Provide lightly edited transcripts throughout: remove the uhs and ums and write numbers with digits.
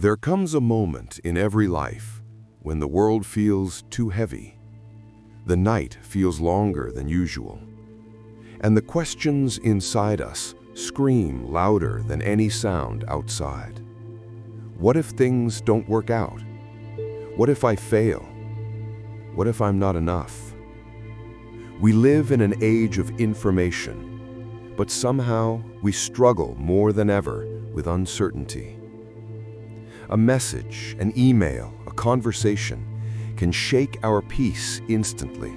There comes a moment in every life when the world feels too heavy. The night feels longer than usual, and the questions inside us scream louder than any sound outside. What if things don't work out? What if I fail? What if I'm not enough? We live in an age of information, but somehow we struggle more than ever with uncertainty. A message, an email, a conversation can shake our peace instantly.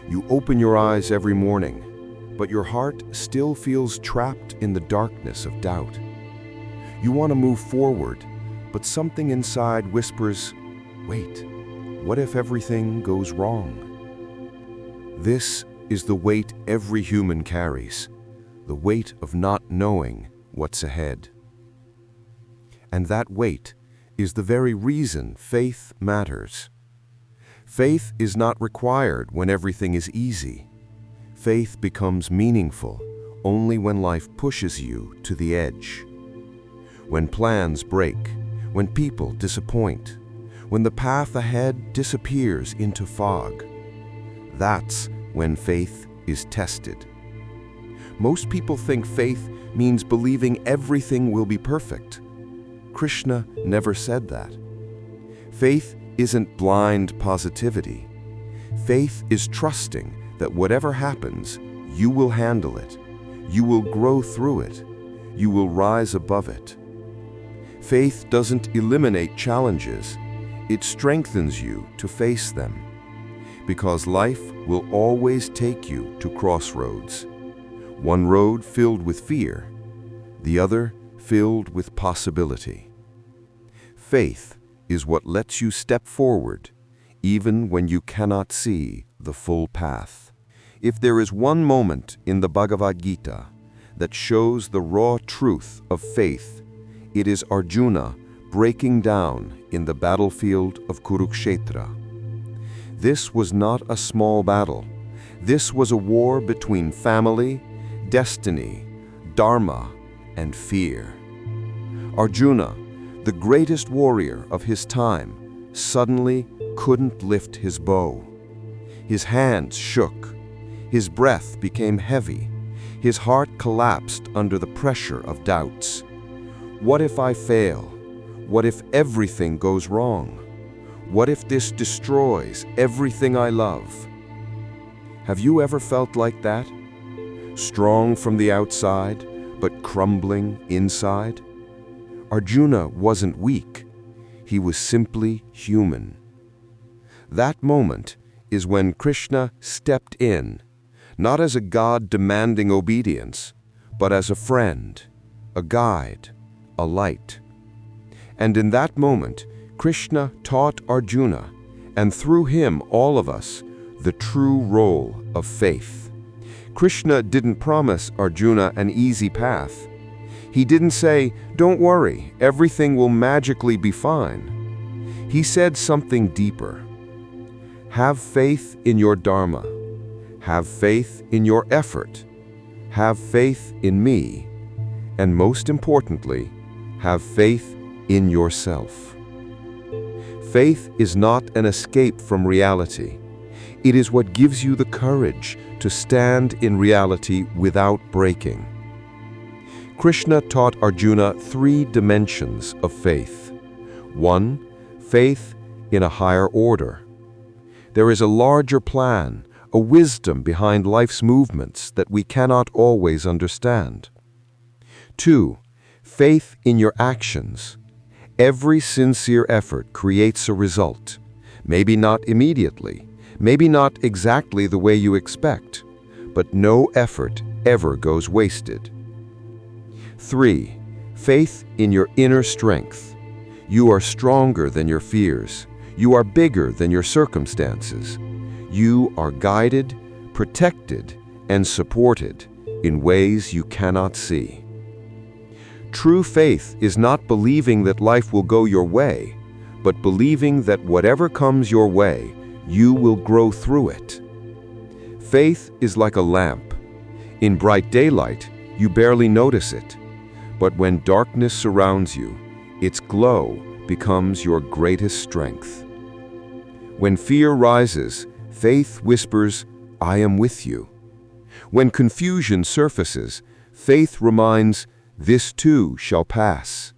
You open your eyes every morning, but your heart still feels trapped in the darkness of doubt. You want to move forward, but something inside whispers, "Wait, what if everything goes wrong?" This is the weight every human carries, the weight of not knowing what's ahead. And that weight is the very reason faith matters. Faith is not required when everything is easy. Faith becomes meaningful only when life pushes you to the edge. When plans break, when people disappoint, when the path ahead disappears into fog, that's when faith is tested. Most people think faith means believing everything will be perfect. Krishna never said that. Faith isn't blind positivity. Faith is trusting that whatever happens, you will handle it. You will grow through it. You will rise above it. Faith doesn't eliminate challenges. It strengthens you to face them. Because life will always take you to crossroads. One road filled with fear, the other filled with possibility. Faith is what lets you step forward, even when you cannot see the full path. If there is one moment in the Bhagavad Gita that shows the raw truth of faith, it is Arjuna breaking down in the battlefield of Kurukshetra. This was not a small battle. This was a war between family, destiny, dharma, and fear. Arjuna, the greatest warrior of his time, suddenly couldn't lift his bow. His hands shook. His breath became heavy. His heart collapsed under the pressure of doubts. What if I fail? What if everything goes wrong? What if this destroys everything I love? Have you ever felt like that? Strong from the outside, but crumbling inside? Arjuna wasn't weak. He was simply human. That moment is when Krishna stepped in, not as a god demanding obedience, but as a friend, a guide, a light. And in that moment, Krishna taught Arjuna, and through him all of us, the true role of faith. Krishna didn't promise Arjuna an easy path. He didn't say, "Don't worry, everything will magically be fine." He said something deeper. Have faith in your dharma. Have faith in your effort. Have faith in me. And most importantly, have faith in yourself. Faith is not an escape from reality. It is what gives you the courage to stand in reality without breaking. Krishna taught Arjuna 3 dimensions of faith. 1. Faith in a higher order. There is a larger plan, a wisdom behind life's movements that we cannot always understand. 2. Faith in your actions. Every sincere effort creates a result. Maybe not immediately, maybe not exactly the way you expect, but no effort ever goes wasted. 3. Faith in your inner strength. You are stronger than your fears. You are bigger than your circumstances. You are guided, protected, and supported in ways you cannot see. True faith is not believing that life will go your way, but believing that whatever comes your way, you will grow through it. Faith is like a lamp. In bright daylight, you barely notice it. But when darkness surrounds you, Its glow becomes your greatest strength. When fear rises, faith whispers, "I am with you." When confusion surfaces, faith reminds, "This too shall pass."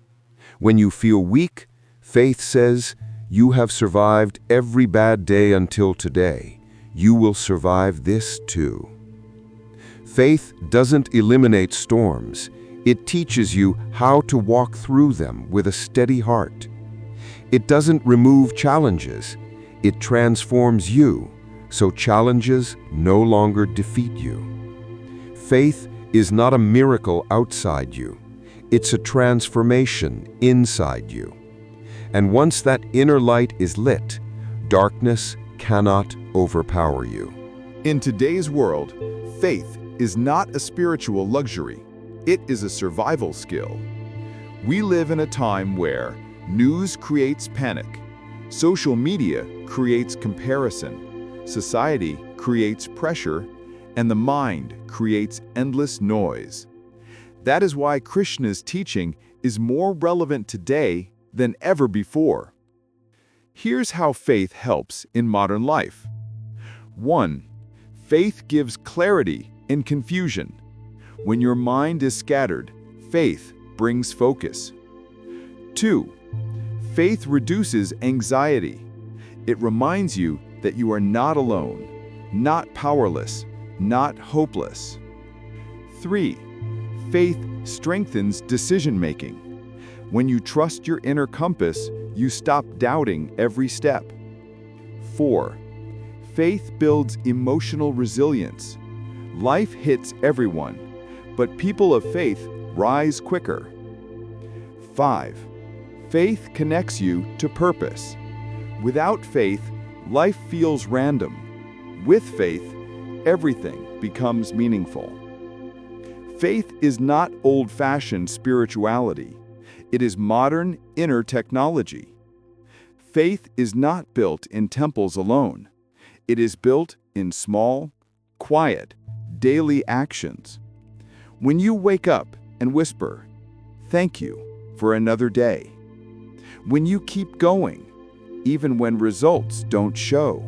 When you feel weak, faith says, "You have survived every bad day until today. You will survive this too." Faith doesn't eliminate storms. It teaches you how to walk through them with a steady heart. It doesn't remove challenges. It transforms you, so challenges no longer defeat you. Faith is not a miracle outside you. It's a transformation inside you. And once that inner light is lit, darkness cannot overpower you. In today's world, faith is not a spiritual luxury. It is a survival skill. We live in a time where news creates panic, social media creates comparison, society creates pressure, and the mind creates endless noise. That is why Krishna's teaching is more relevant today than ever before. Here's how faith helps in modern life. 1. Faith gives clarity in confusion. When your mind is scattered, faith brings focus. 2. Faith reduces anxiety. It reminds you that you are not alone, not powerless, not hopeless. 3. Faith strengthens decision-making. When you trust your inner compass, you stop doubting every step. 4. Faith builds emotional resilience. Life hits everyone, but people of faith rise quicker. 5. Faith connects you to purpose. Without faith, life feels random. With faith, everything becomes meaningful. Faith is not old-fashioned spirituality. It is modern inner technology. Faith is not built in temples alone. It is built in small, quiet, daily actions. When you wake up and whisper, "Thank you for another day." When you keep going, even when results don't show.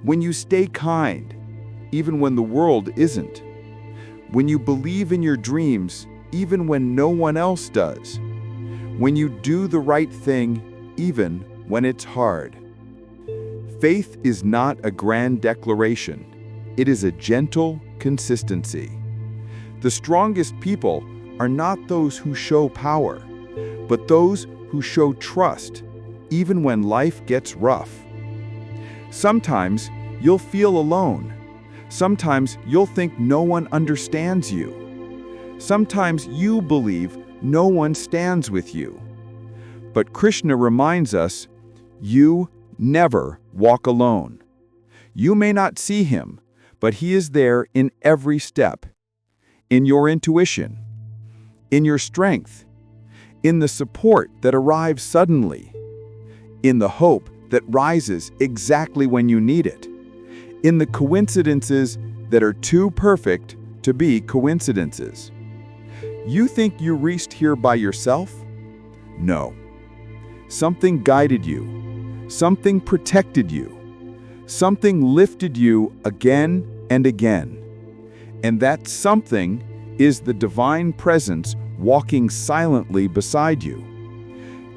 When you stay kind, even when the world isn't. When you believe in your dreams, even when no one else does. When you do the right thing, even when it's hard. Faith is not a grand declaration. It is a gentle consistency. The strongest people are not those who show power, but those who show trust, even when life gets rough. Sometimes you'll feel alone. Sometimes you'll think no one understands you. Sometimes you believe no one stands with you. But Krishna reminds us, you never walk alone. You may not see him, but he is there in every step. In your intuition, in your strength, in the support that arrives suddenly, in the hope that rises exactly when you need it, in the coincidences that are too perfect to be coincidences. You think you reached here by yourself? No. Something guided you. Something protected you. Something lifted you again and again. And that something is the divine presence walking silently beside you.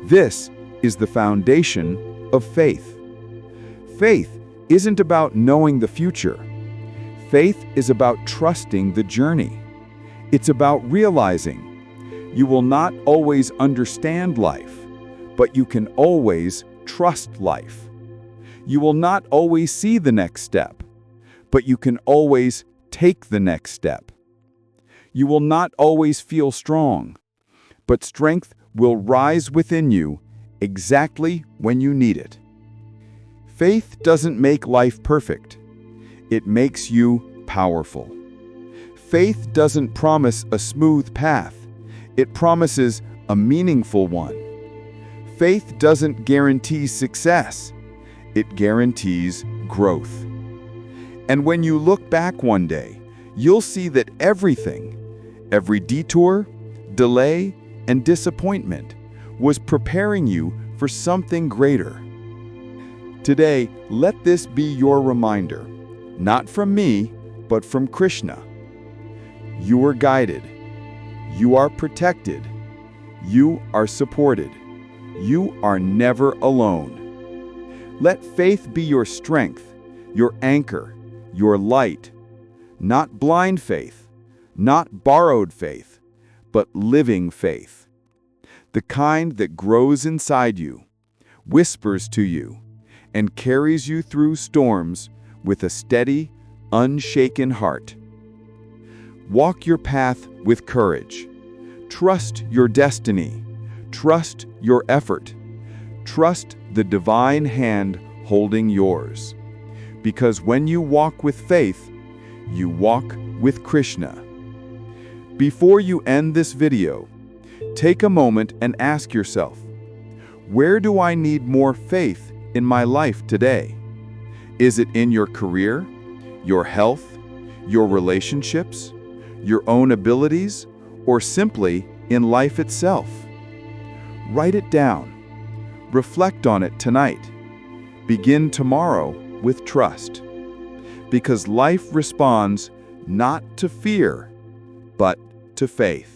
This is the foundation of faith. Faith isn't about knowing the future. Faith is about trusting the journey. It's about realizing you will not always understand life, but you can always trust life. You will not always see the next step, but you can always take the next step. You will not always feel strong, but strength will rise within you exactly when you need it. Faith doesn't make life perfect. It makes you powerful. Faith doesn't promise a smooth path. It promises a meaningful one. Faith doesn't guarantee success. It guarantees growth. And when you look back one day, you'll see that everything, every detour, delay, and disappointment was preparing you for something greater. Today, let this be your reminder, not from me, but from Krishna. You are guided. You are protected. You are supported. You are never alone. Let faith be your strength, your anchor, your light. Not blind faith, not borrowed faith, but living faith. The kind that grows inside you, whispers to you, and carries you through storms with a steady, unshaken heart. Walk your path with courage. Trust your destiny. Trust your effort. Trust the divine hand holding yours. Because when you walk with faith, you walk with Krishna. Before you end this video, take a moment and ask yourself, where do I need more faith in my life today? Is it in your career, your health, your relationships, your own abilities, or simply in life itself? Write it down. Reflect on it tonight. Begin tomorrow with trust. Because life responds not to fear, but to faith.